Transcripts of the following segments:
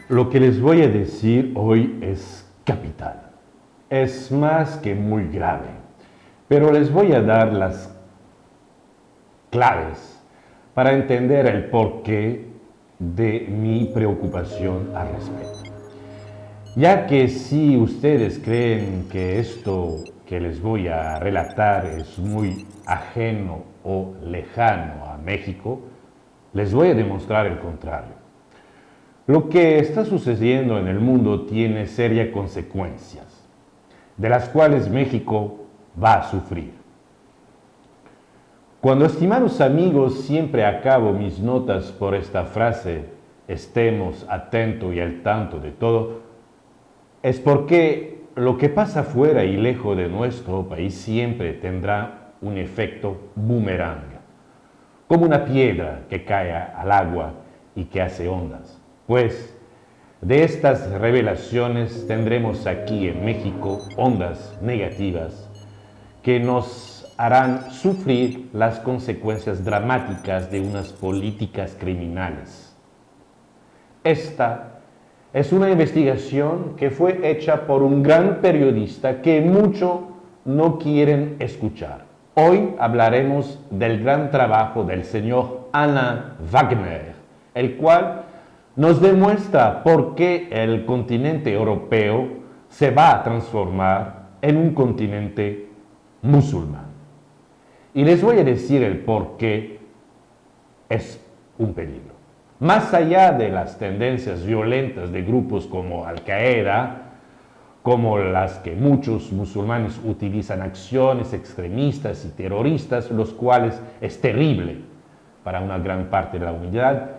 Lo que les voy a decir hoy es capital. Es más que muy grave, pero les voy a dar las claves para entender el porqué de mi preocupación al respecto. Ya que si ustedes creen que esto que les voy a relatar es muy ajeno o lejano a México, les voy a demostrar el contrario. Lo que está sucediendo en el mundo tiene serias consecuencias, de las cuales México va a sufrir. Cuando, estimados amigos, siempre acabo mis notas por esta frase, estemos atentos y al tanto de todo, es porque lo que pasa fuera y lejos de nuestro país siempre tendrá un efecto boomerang, como una piedra que cae al agua y que hace ondas. Pues de estas revelaciones tendremos aquí en México ondas negativas que nos harán sufrir las consecuencias dramáticas de unas políticas criminales. Esta es una investigación que fue hecha por un gran periodista que muchos no quieren escuchar. Hoy hablaremos del gran trabajo del señor Alain Wagner, el cual nos demuestra por qué el continente europeo se va a transformar en un continente musulmán. Y les voy a decir el por qué es un peligro. Más allá de las tendencias violentas de grupos como Al-Qaeda, como las que muchos musulmanes utilizan acciones extremistas y terroristas, los cuales es terrible para una gran parte de la humanidad,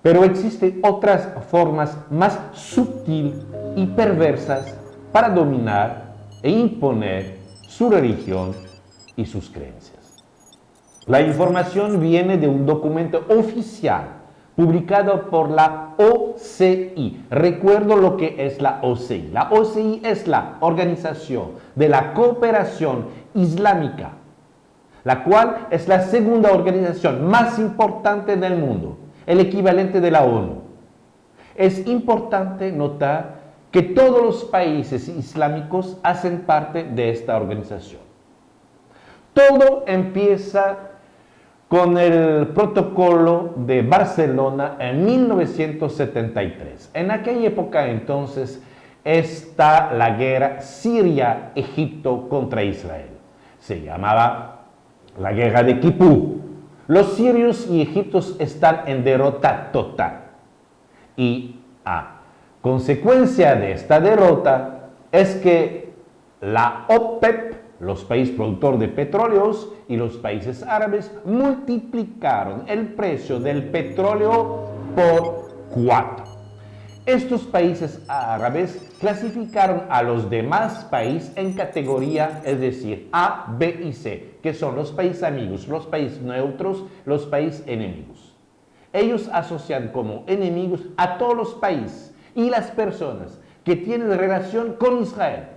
pero existen otras formas más sutiles y perversas para dominar e imponer su religión y sus creencias. La información viene de un documento oficial publicado por la OCI. Recuerdo lo que es la OCI. La OCI es la Organización de la Cooperación Islámica, la cual es la segunda organización más importante del mundo, el equivalente de la ONU. Es importante notar que todos los países islámicos hacen parte de esta organización. Todo empieza con el protocolo de Barcelona en 1973. En aquella época entonces está la guerra Siria-Egipto contra Israel. Se llamaba la guerra de Kipur. Los sirios y egipcios están en derrota total. Y a consecuencia de esta derrota es que la OPEP, los países productores de petróleos y los países árabes multiplicaron el precio del petróleo por 4. Estos países árabes clasificaron a los demás países en categoría, es decir, A, B y C, que son los países amigos, los países neutros, los países enemigos. Ellos asocian como enemigos a todos los países y las personas que tienen relación con Israel.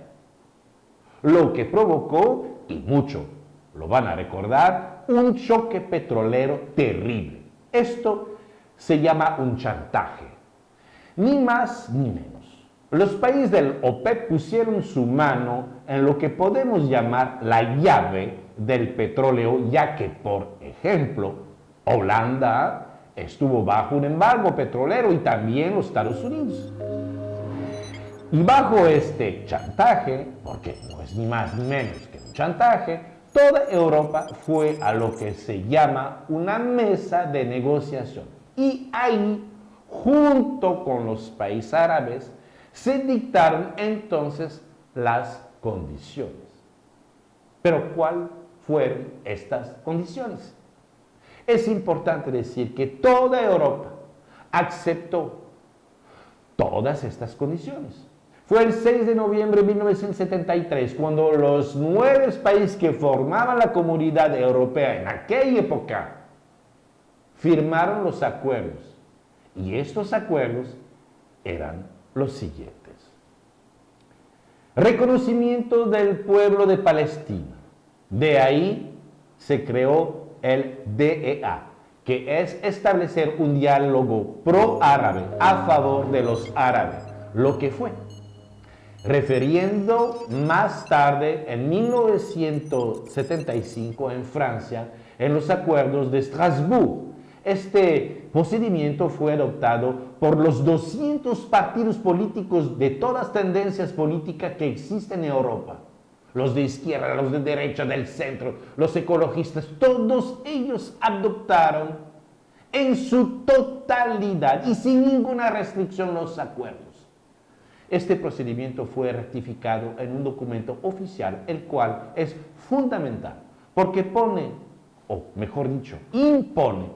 Lo que provocó, y mucho lo van a recordar, un choque petrolero terrible. Esto se llama un chantaje. Ni más ni menos. Los países del OPEP pusieron su mano en lo que podemos llamar la llave del petróleo, ya que, por ejemplo, Holanda estuvo bajo un embargo petrolero y también los Estados Unidos. Y bajo este chantaje, porque no es ni más ni menos que un chantaje, toda Europa fue a lo que se llama una mesa de negociación. Y ahí, junto con los países árabes, se dictaron entonces las condiciones. Pero ¿cuáles fueron estas condiciones? Es importante decir que toda Europa aceptó todas estas condiciones. Fue el 6 de noviembre de 1973 cuando los 9 países que formaban la Comunidad Europea en aquella época firmaron los acuerdos. Y estos acuerdos eran los siguientes. Reconocimiento del pueblo de Palestina. De ahí se creó el DEA, que es establecer un diálogo pro-árabe a favor de los árabes, lo que fue. Refiriendo más tarde, en 1975, en Francia, en los acuerdos de Estrasburgo. Este procedimiento fue adoptado por los 200 partidos políticos de todas tendencias políticas que existen en Europa. Los de izquierda, los de derecha, del centro, los ecologistas, todos ellos adoptaron en su totalidad y sin ninguna restricción los acuerdos. Este procedimiento fue ratificado en un documento oficial, el cual es fundamental, porque pone, o mejor dicho, impone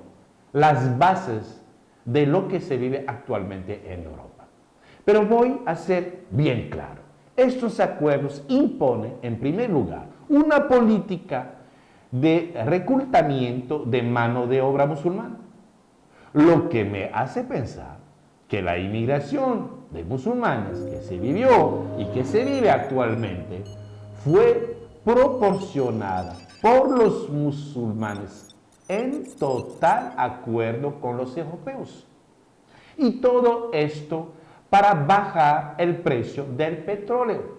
las bases de lo que se vive actualmente en Europa. Pero voy a ser bien claro. Estos acuerdos imponen, en primer lugar, una política de reclutamiento de mano de obra musulmana, lo que me hace pensar que la inmigración de musulmanes que se vivió y que se vive actualmente fue proporcionada por los musulmanes en total acuerdo con los europeos. Y todo esto para bajar el precio del petróleo.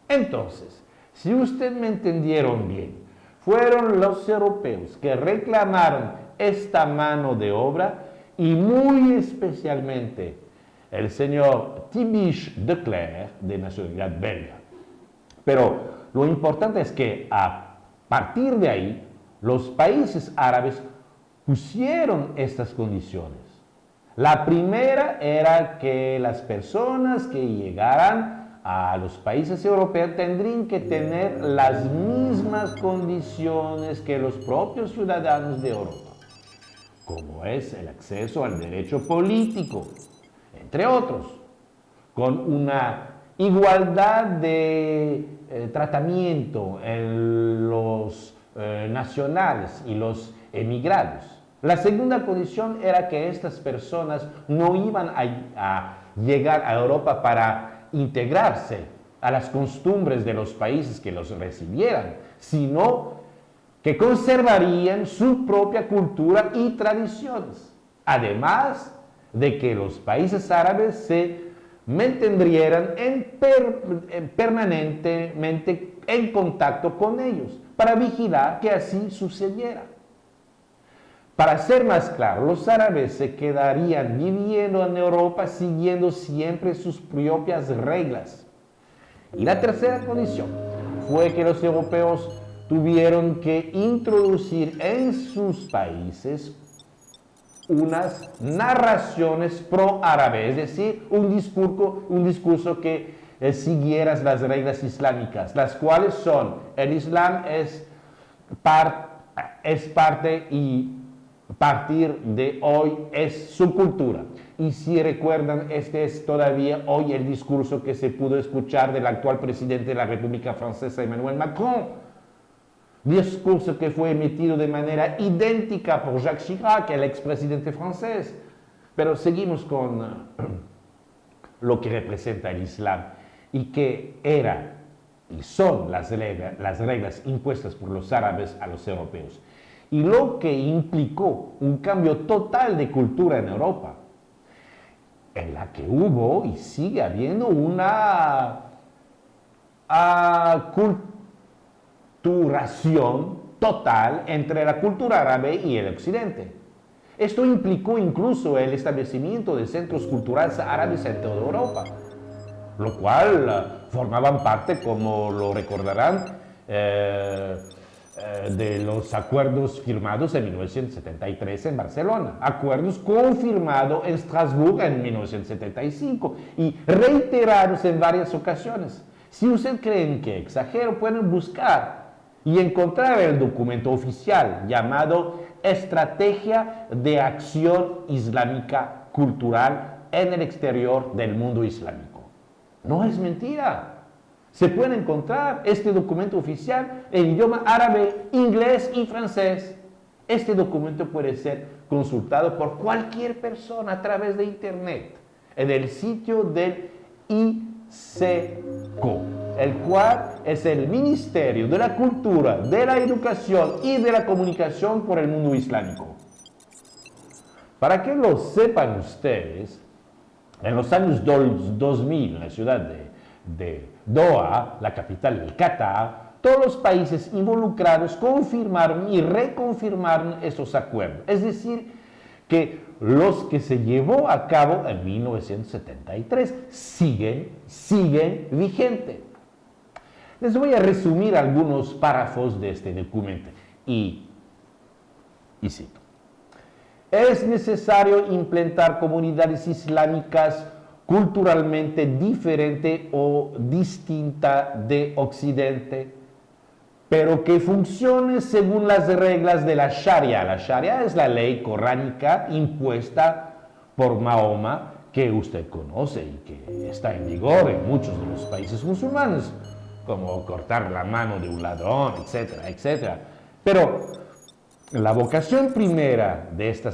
Entonces, si ustedes me entendieron bien, fueron los europeos que reclamaron esta mano de obra y muy especialmente el señor Tibiche de Clercq, de nacionalidad belga. Pero lo importante es que a partir de ahí, los países árabes pusieron estas condiciones. La primera era que las personas que llegaran a los países europeos tendrían que tener las mismas condiciones que los propios ciudadanos de Europa, como es el acceso al derecho político, entre otros, con una igualdad de tratamiento en los nacionales y los emigrados. La segunda condición era que estas personas no iban a llegar a Europa para integrarse a las costumbres de los países que los recibieran, sino que conservarían su propia cultura y tradiciones. Además de que los países árabes se mantendrían permanentemente en contacto con ellos para vigilar que así sucediera. Para ser más claro, los árabes se quedarían viviendo en Europa siguiendo siempre sus propias reglas. Y la tercera condición fue que los europeos tuvieron que introducir en sus países unas narraciones pro-árabes, es decir, un discurso que siguiera las reglas islámicas, las cuales son: el Islam es parte y partir de hoy es su cultura. Y si recuerdan, este es todavía hoy el discurso que se pudo escuchar del actual presidente de la República Francesa, Emmanuel Macron. Discurso que fue emitido de manera idéntica por Jacques Chirac, el expresidente francés. Pero seguimos con lo que representa el Islam y que era y son las reglas impuestas por los árabes a los europeos. Y lo que implicó un cambio total de cultura en Europa, en la que hubo y sigue habiendo una aculturación total entre la cultura árabe y el occidente. Esto implicó incluso el establecimiento de centros culturales árabes en toda Europa, lo cual formaban parte, como lo recordarán, de los acuerdos firmados en 1973 en Barcelona, acuerdos confirmados en Estrasburgo en 1975 y reiterados en varias ocasiones. Si ustedes creen que exagero, pueden buscar y encontrar el documento oficial llamado Estrategia de Acción Islámica Cultural en el Exterior del Mundo Islámico. No es mentira. Se puede encontrar este documento oficial en idioma árabe, inglés y francés. Este documento puede ser consultado por cualquier persona a través de internet en el sitio del ICECO, el cual es el Ministerio de la Cultura, de la Educación y de la Comunicación por el Mundo Islámico. Para que lo sepan ustedes, en los años 2000, en la ciudad de Doha, la capital del Qatar, todos los países involucrados confirmaron y reconfirmaron esos acuerdos. Es decir, que los que se llevó a cabo en 1973 siguen vigentes. Les voy a resumir algunos párrafos de este documento y cito. Es necesario implantar comunidades islámicas culturalmente diferente o distinta de Occidente, pero que funcione según las reglas de la Sharia. La Sharia es la ley coránica impuesta por Mahoma, que usted conoce y que está en vigor en muchos de los países musulmanes, como cortar la mano de un ladrón, etcétera, etcétera. Pero la vocación primera de esta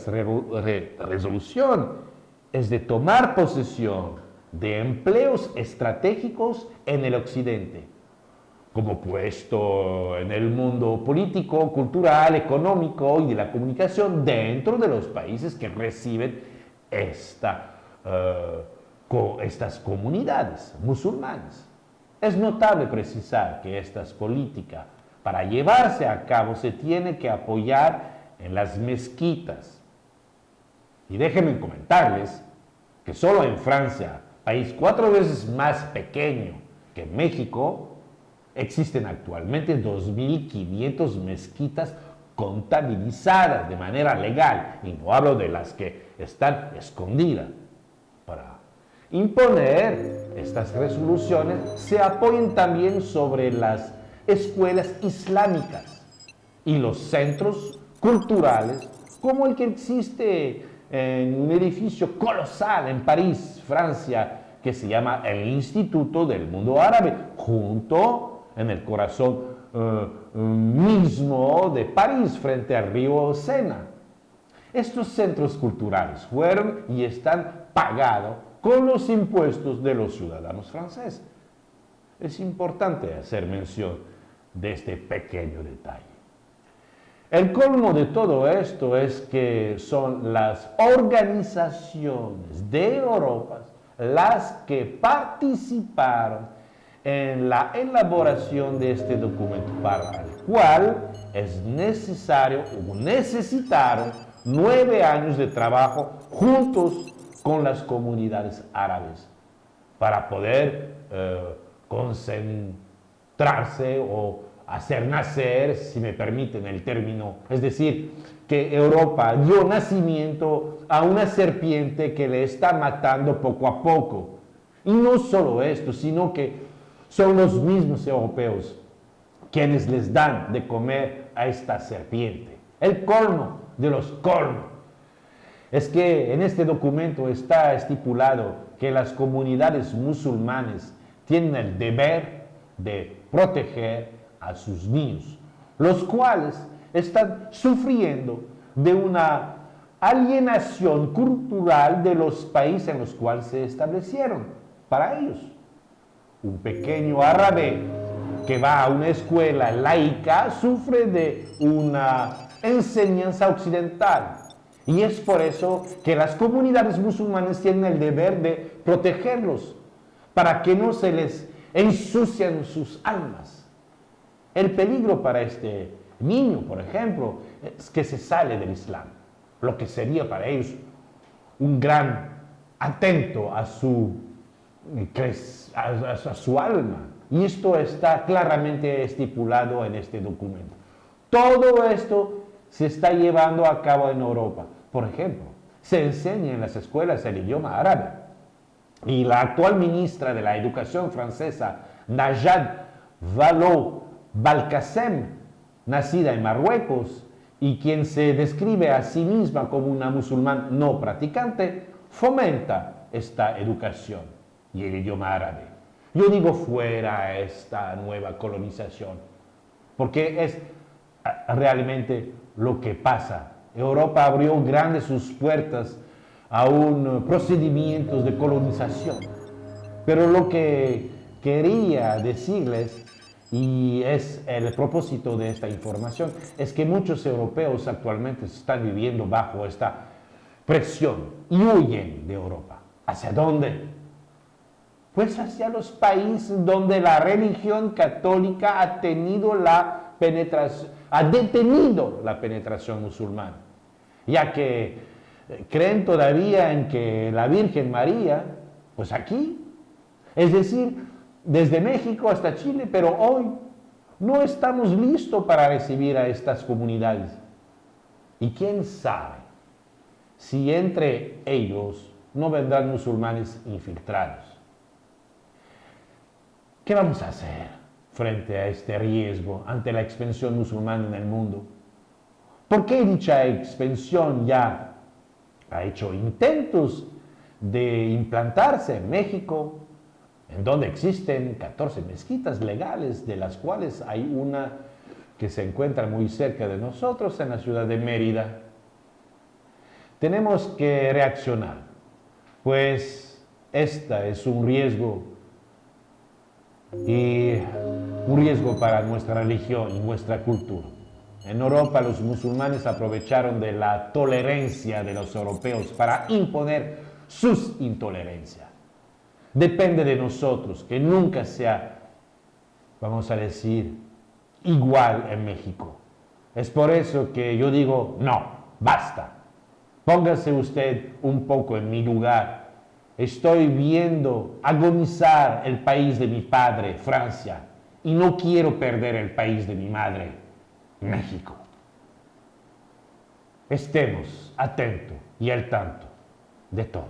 resolución es de tomar posesión de empleos estratégicos en el Occidente, como puesto en el mundo político, cultural, económico y de la comunicación dentro de los países que reciben estas comunidades musulmanas. Es notable precisar que estas políticas, para llevarse a cabo, se tiene que apoyar en las mezquitas. Y déjenme comentarles que solo en Francia, país 4 veces más pequeño que México, existen actualmente 2.500 mezquitas contabilizadas de manera legal, y no hablo de las que están escondidas. Para imponer estas resoluciones se apoyan también sobre las escuelas islámicas y los centros culturales, como el que existe en un edificio colosal en París, Francia, que se llama el Instituto del Mundo Árabe, junto en el corazón mismo de París, frente al río Sena. Estos centros culturales fueron y están pagados con los impuestos de los ciudadanos franceses. Es importante hacer mención de este pequeño detalle. El colmo de todo esto es que son las organizaciones de Europa las que participaron en la elaboración de este documento, para el cual es necesario o necesitaron 9 años de trabajo juntos con las comunidades árabes para poder concentrarse o hacer nacer, si me permiten el término, es decir, que Europa dio nacimiento a una serpiente que le está matando poco a poco. Y no solo esto, sino que son los mismos europeos quienes les dan de comer a esta serpiente. El colmo de los colmos es que en este documento está estipulado que las comunidades musulmanas tienen el deber de proteger a sus niños, los cuales están sufriendo de una alienación cultural de los países en los cuales se establecieron para ellos. Un pequeño árabe que va a una escuela laica sufre de una enseñanza occidental. Y es por eso que las comunidades musulmanas tienen el deber de protegerlos, para que no se les ensucian sus almas. El peligro para este niño, por ejemplo, es que se sale del Islam, lo que sería para ellos un gran atento a su alma. Y esto está claramente estipulado en este documento. Todo esto se está llevando a cabo en Europa. Por ejemplo, se enseña en las escuelas el idioma árabe. Y la actual ministra de la Educación francesa, Najat Vallaud-Belkacem, nacida en Marruecos y quien se describe a sí misma como una musulmana no practicante, fomenta esta educación y el idioma árabe. Yo digo fuera esta nueva colonización, porque es realmente lo que pasa. Europa abrió grandes sus puertas a un procedimientos de colonización. Pero lo que quería decirles, y es el propósito de esta información, es que muchos europeos actualmente están viviendo bajo esta presión y huyen de Europa. ¿Hacia dónde? Pues hacia los países donde la religión católica ha detenido la penetración musulmana, ya que creen todavía en que la Virgen María, pues aquí, es decir, desde México hasta Chile, pero hoy no estamos listos para recibir a estas comunidades. Y quién sabe si entre ellos no vendrán musulmanes infiltrados. ¿Qué vamos a hacer frente a este riesgo ante la expansión musulmana en el mundo? ¿Por qué dicha expansión ya ha hecho intentos de implantarse en México, en donde existen 14 mezquitas legales, de las cuales hay una que se encuentra muy cerca de nosotros, en la ciudad de Mérida? Tenemos que reaccionar, pues esta es un riesgo, y un riesgo para nuestra religión y nuestra cultura. En Europa los musulmanes aprovecharon de la tolerancia de los europeos para imponer sus intolerancias. Depende de nosotros que nunca sea, vamos a decir, igual en México. Es por eso que yo digo, no, basta. Póngase usted un poco en mi lugar. Estoy viendo agonizar el país de mi padre, Francia, y no quiero perder el país de mi madre, México. Estemos atentos y al tanto de todo.